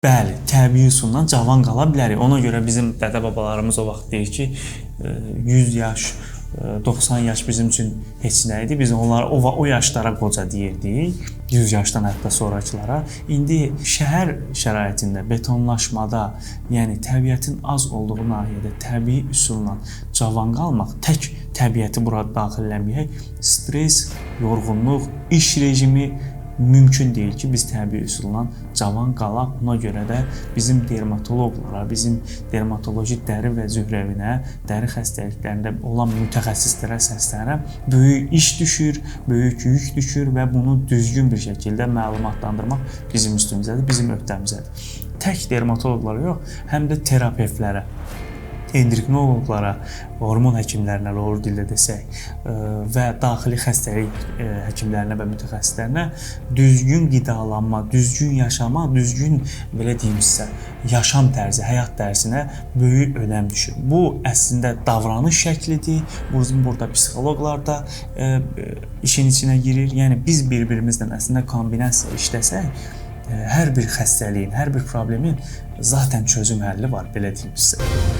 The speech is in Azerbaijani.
Bəli, təbii üsulla cavan qala bilərik. Ona görə bizim dədə-babalarımız o vaxt deyir ki, 100 yaş, 90 yaş bizim üçün heç nə idi. Biz onlara o yaşlara qoca deyirdik, 100 yaşdan hətta sonrakılara. İndi şəhər şəraitində, betonlaşmada, yəni təbiətin az olduğu nahiyədə təbii üsulla cavan qalmaq, tək təbiəti bura daxil eləməyək, stress, yorğunluq, iş rejimi mümkün deyil ki, biz təbii üsulla cavan qalaq. Buna görə də bizim dermatoloqlara, bizim dermatoloji dəri və zührəvinə, dəri xəstəliklərində olan mütəxəssislərə səslənirəm. Böyük iş düşür, böyük yük düşür və bunu düzgün bir şəkildə məlumatlandırmaq bizim üstümüzdədir, bizim öhdəmizədir. Tək dermatoloqlara yox, həm də terapevtlərə, endokrinoloqlara, hormon həkimlərinə, doğru dildə desək, və daxili xəstəlik həkimlərinə və mütəxəssislərinə düzgün qidalanma, düzgün yaşama, düzgün belə deyim sizə, yaşam tərzi, həyat tərzinə böyük önəm düşür. Bu əslində davranış şəklidir. Bizim burada psixoloqlar da işin içinə girir. Yəni biz bir-birimizlə əslində kombinasiya işləsək, hər bir xəstəliyin, hər bir problemin zaten çözüm həlli var, belə deyim sizə.